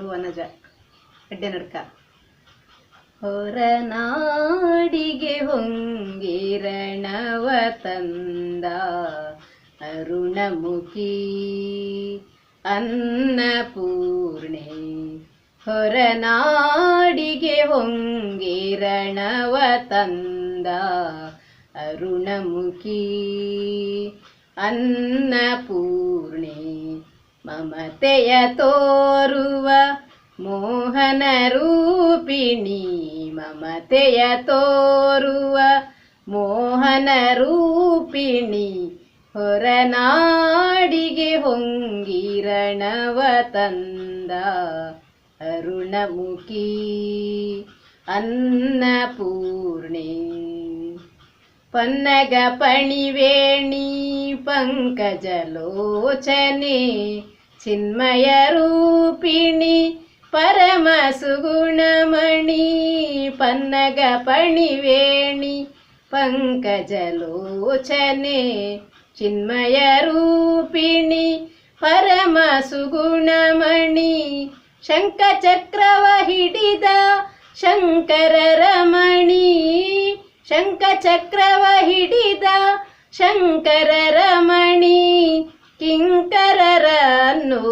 ವನಜ ಅಡ್ಡೆ ನಡ್ಕ ಹೊರನಾಡಿಗೆ ಹೊಂಗಿರಣವ ತಂದ ಅರುಣಮುಖಿ ಅನ್ನಪೂರ್ಣೆ ಹೊರನಾಡಿಗೆ ಹೊಂಗಿರಣವ ತಂದ ಅರುಣಮುಖಿ ಅನ್ನಪೂರ್ಣೆ ಮಮತೆಯ ತೋರುವ ಮೋಹನ ರೂಪಿಣಿ ಮಮತೆಯ ತೋರುವ ಮೋಹನ ರೂಪಿಣಿ ಹೊರನಾಡಿಗೆ ಹೊಂಗಿರಣವ ತಂದ ಅರುಣಮುಖಿ ಅನ್ನಪೂರ್ಣೆ ಪನ್ನಗ ಪಣಿವೇಣಿ ಪಂಕಜಲೋಚನೆ ಚಿನ್ಮಯ ರೂಪಿಣಿ ಪರಮ ಸುಗುಣಮಣಿ ಪನ್ನಗ ಪಣಿವೇಣಿ ಪಂಕಜಲೋಚನೆ ಚಿನ್ಮಯ ರೂಪಿಣಿ ಪರಮ ಸುಗುಣಮಣಿ ಶಂಖಚಕ್ರವ ಹಿಡಿದ ಶಂಕರ ರಮಣಿ ಶಂಖಚಕ್ರವ ಹಿಡಿದ ಶಂಕರ ರಮಣಿ ಕಿಂಕರರನ್ನು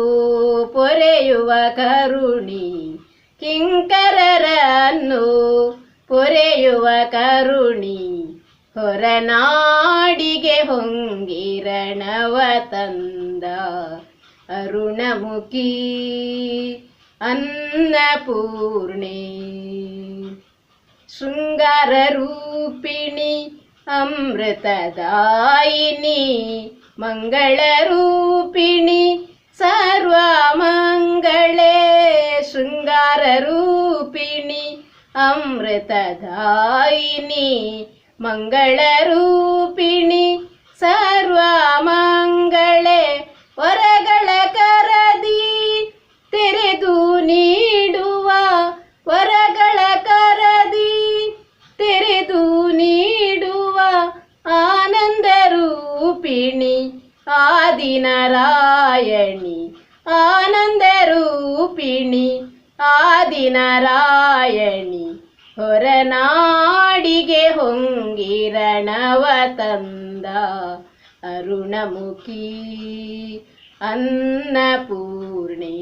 ಪೊರೆಯುವ ಕರುಣಿ ಕಿಂಕರರನ್ನು ಪೊರೆಯುವ ಕರುಣಿ ಹೊರನಾಡಿಗೆ ಹೊಂಗಿರಣವ ತಂದ ಅರುಣಮುಖಿ ಅನ್ನಪೂರ್ಣೆ ಶೃಂಗಾರ ರೂಪಿಣಿ ಅಮೃತದಾಯಿನಿ ಮಂಗಳ ರೂಪಿಣಿ ಸರ್ವಮಂಗಳೇ ಶೃಂಗಾರ ರೂಪಿಣಿ ಅಮೃತದಾಯಿನಿ ಮಂಗಳ ರೂಪಿಣಿ ಸರ್ವಮಂಗಳೇ ವರಗಳ ಕರದಿ ತೆರೆದು ನೀಡುವ ವರಗಳ ಕರದಿ ತೆರೆದು ನೀಡುವ ಆನಂದ ರೂಪಿಣಿ ಆದಿನಾರಾಯಣಿ ಆನಂದ ರೂಪಿಣಿ ಆದಿನಾರಾಯಣಿ ಹೊರನಾಡಿಗೆ ಹೊಂಗಿರಣವ ತಂದ ಅರುಣಮುಖಿ ಅನ್ನಪೂರ್ಣೆ